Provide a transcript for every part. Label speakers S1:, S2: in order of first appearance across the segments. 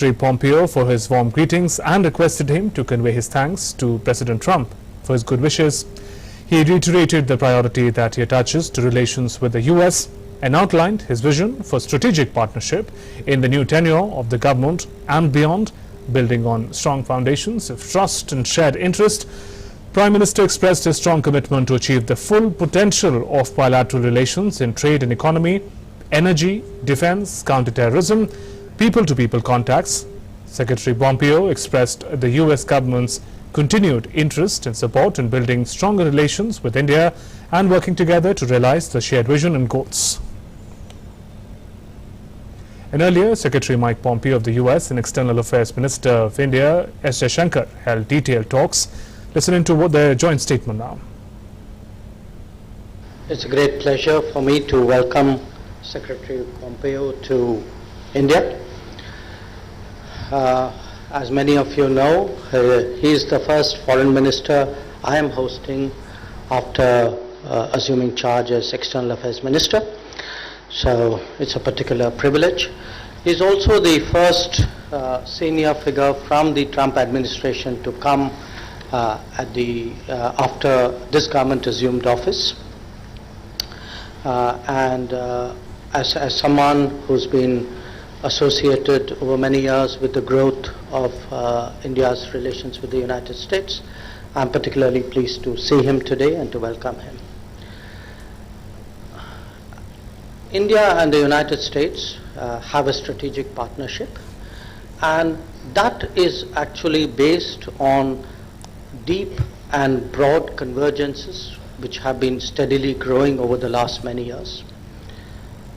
S1: Mike Pompeo for his warm greetings and requested him to convey his thanks to President Trump for his good wishes. He reiterated the priority that he attaches to relations with the US and outlined his vision for strategic partnership in the new tenure of the government and beyond, building on strong foundations of trust and shared interest. Prime Minister expressed his strong commitment to achieve the full potential of bilateral relations in trade and economy, energy, defense, counterterrorism, people-to-people contacts. Secretary Pompeo expressed the US government's continued interest and support in building stronger relations with India and working together to realize the shared vision and goals. And earlier, Secretary Mike Pompeo of the US and External Affairs Minister of India, Jaishankar, held detailed talks. Listen to their joint statement now.
S2: It's a great pleasure for me to welcome Secretary Pompeo to India. As many of you know, he is the first foreign minister I am hosting after assuming charge as External Affairs Minister. So it's a particular privilege. He's also the first senior figure from the Trump administration to come after this government assumed office. As someone who's been associated over many years with the growth of India's relations with the United States, I'm particularly pleased to see him today and to welcome him. India and the United States have a strategic partnership, and that is actually based on deep and broad convergences which have been steadily growing over the last many years.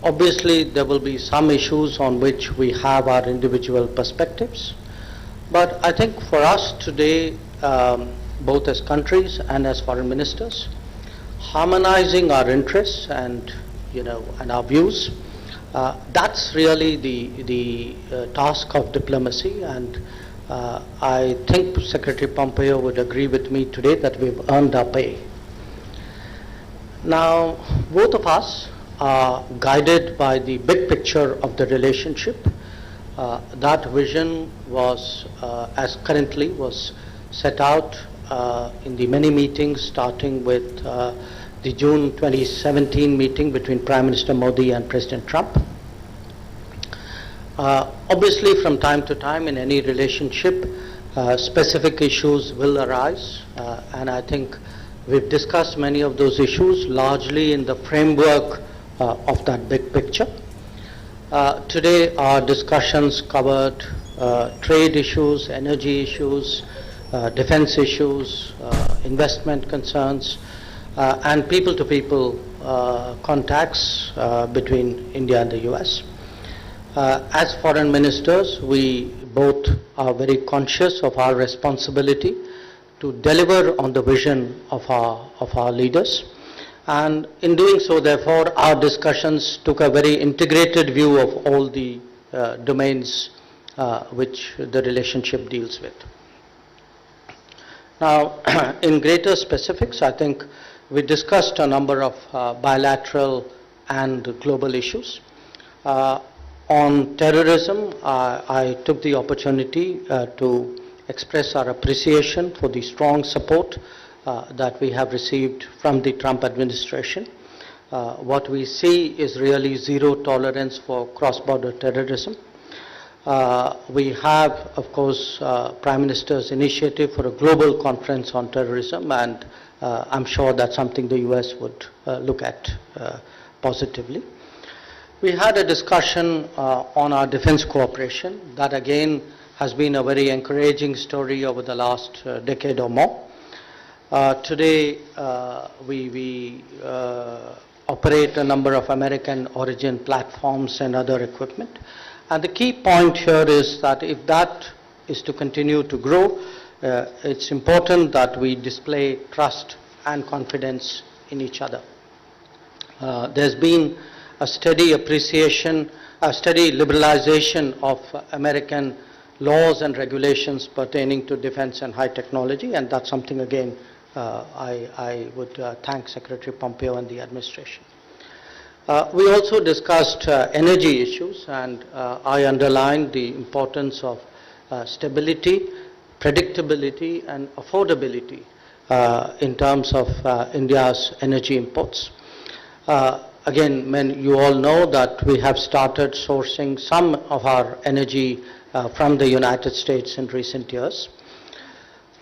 S2: Obviously, there will be some issues on which we have our individual perspectives, but I think for us today, both as countries and as foreign ministers, harmonizing our interests and our views, that's really the task of diplomacy, and I think Secretary Pompeo would agree with me today that we've earned our pay. Now, both of us are guided by the big picture of the relationship. That vision was, as currently was set out in the many meetings, starting with the June 2017 meeting between Prime Minister Modi and President Trump. Obviously, from time to time in any relationship, specific issues will arise, and I think we've discussed many of those issues largely in the framework of that big picture. Today, our discussions covered trade issues, energy issues, defense issues, investment concerns, and people-to-people contacts between India and the US. As foreign ministers, we both are very conscious of our responsibility to deliver on the vision of our leaders. And in doing so, therefore, our discussions took a very integrated view of all the domains which the relationship deals with. Now, in greater specifics, I think we discussed a number of bilateral and global issues. On terrorism, I took the opportunity to express our appreciation for the strong support that we have received from the Trump administration. What we see is really zero tolerance for cross-border terrorism. We have, of course, Prime Minister's initiative for a global conference on terrorism, and I'm sure that's something the US would look at positively. We had a discussion on our defense cooperation. That again has been a very encouraging story over the last decade or more. Today, we operate a number of American origin platforms and other equipment. And the key point here is that if that is to continue to grow, it's important that we display trust and confidence in each other. There's been a steady appreciation, a steady liberalization of American laws and regulations pertaining to defense and high technology, and that's something, again, I would thank Secretary Pompeo and the administration. We also discussed energy issues, and I underlined the importance of stability, predictability, and affordability in terms of India's energy imports. Again, you all know that we have started sourcing some of our energy from the United States in recent years.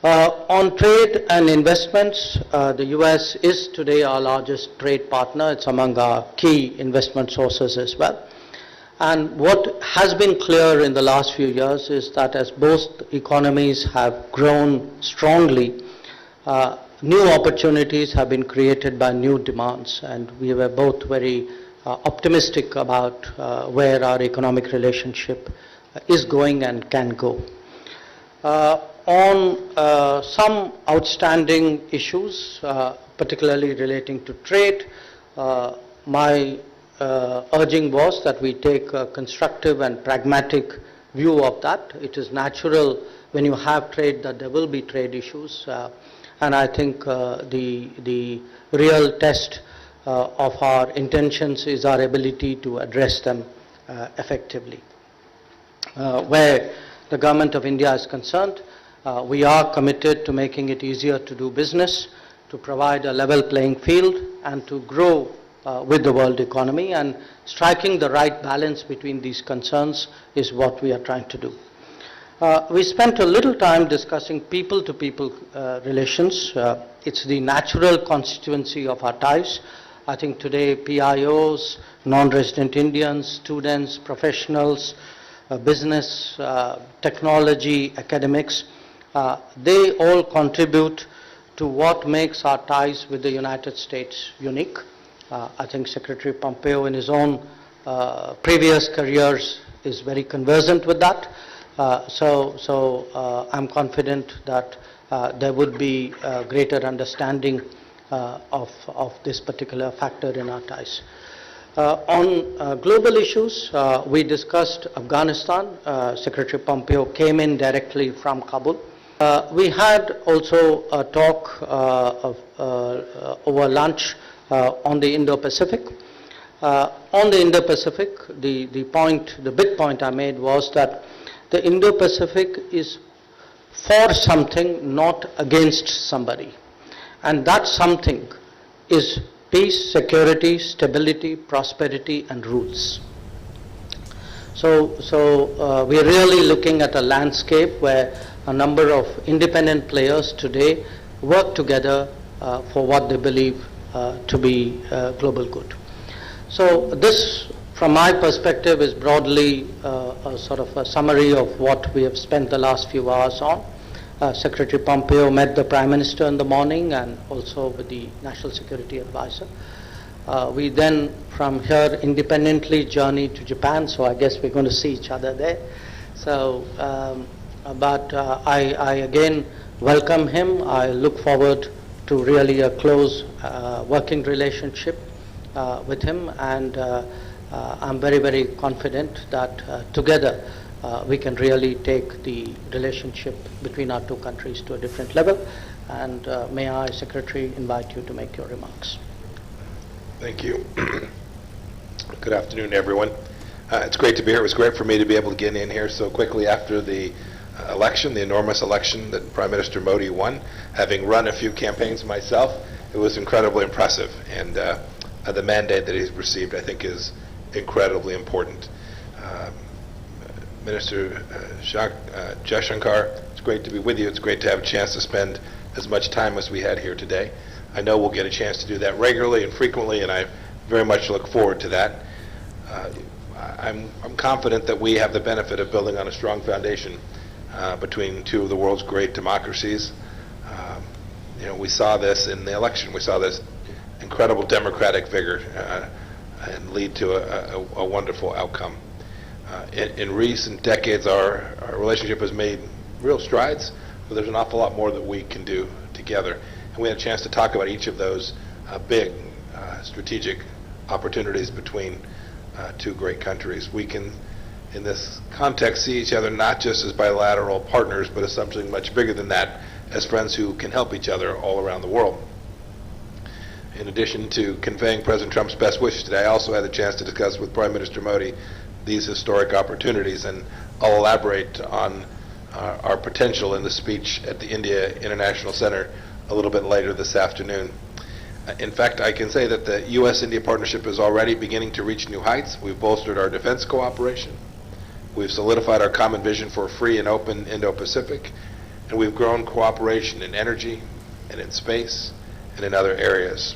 S2: On trade and investments, the US is today our largest trade partner. It's among our key investment sources as well. And what has been clear in the last few years is that as both economies have grown strongly, new opportunities have been created by new demands, and we were both very optimistic about where our economic relationship is going and can go. On some outstanding issues, particularly relating to trade, my urging was that we take a constructive and pragmatic view of that. It is natural when you have trade that there will be trade issues, and I think the real test of our intentions is our ability to address them effectively. Where the Government of India is concerned, we are committed to making it easier to do business, to provide a level playing field, and to grow with the world economy, and striking the right balance between these concerns is what we are trying to do. We spent a little time discussing people-to-people relations. It's the natural constituency of our ties. I think today PIOs, non-resident Indians, students, professionals, business, technology, academics, they all contribute to what makes our ties with the United States unique. I think Secretary Pompeo in his own previous careers is very conversant with that. So I'm confident that there would be greater understanding of this particular factor in our ties. On global issues, we discussed Afghanistan. Secretary Pompeo came in directly from Kabul. We had also a talk over lunch on the Indo-Pacific. On the Indo-Pacific, the big point I made was that the Indo-Pacific is for something, not against somebody. And that something is peace, security, stability, prosperity, and roots. So we're really looking at a landscape where a number of independent players today work together for what they believe to be global good. So this, from my perspective, is broadly a sort of a summary of what we have spent the last few hours on. Secretary Pompeo met the Prime Minister in the morning and also with the National Security Advisor. We then, from here, independently journeyed to Japan, so I guess we're going to see each other there. So, but I again welcome him. I look forward to really a close working relationship with him, and I'm very, very confident that together we can really take the relationship between our two countries to a different level. And may I, Secretary, invite you to make your remarks.
S3: Thank you. Good afternoon, everyone. It's great to be here. It was great for me to be able to get in here so quickly after the election, the enormous election that Prime Minister Modi won. Having run a few campaigns myself, it was incredibly impressive. And the mandate that he's received, I think, is incredibly important. Minister Jaishankar, it's great to be with you. It's great to have a chance to spend as much time as we had here today. I know we'll get a chance to do that regularly and frequently, and I very much look forward to that. I'm confident that we have the benefit of building on a strong foundation between two of the world's great democracies. You know, we saw this in the election. We saw this incredible democratic vigor and lead to a wonderful outcome. In recent decades, our relationship has made real strides, but there's an awful lot more that we can do together. And we had a chance to talk about each of those big strategic opportunities between two great countries. We can, in this context, see each other not just as bilateral partners, but as something much bigger than that, as friends who can help each other all around the world. In addition to conveying President Trump's best wishes today, I also had the chance to discuss with Prime Minister Modi these historic opportunities, and I'll elaborate on our potential in the speech at the India International Center a little bit later this afternoon. In fact, I can say that the U.S.-India partnership is already beginning to reach new heights. We've bolstered our defense cooperation. We've solidified our common vision for a free and open Indo-Pacific, and we've grown cooperation in energy and in space and in other areas.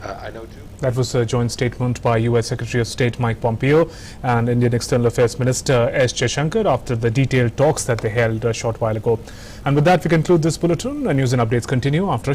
S3: I know too.
S1: That was a joint statement by U.S. Secretary of State Mike Pompeo and Indian External Affairs Minister S. Jaishankar after the detailed talks that they held a short while ago. And with that, we conclude this bulletin. News and updates continue after a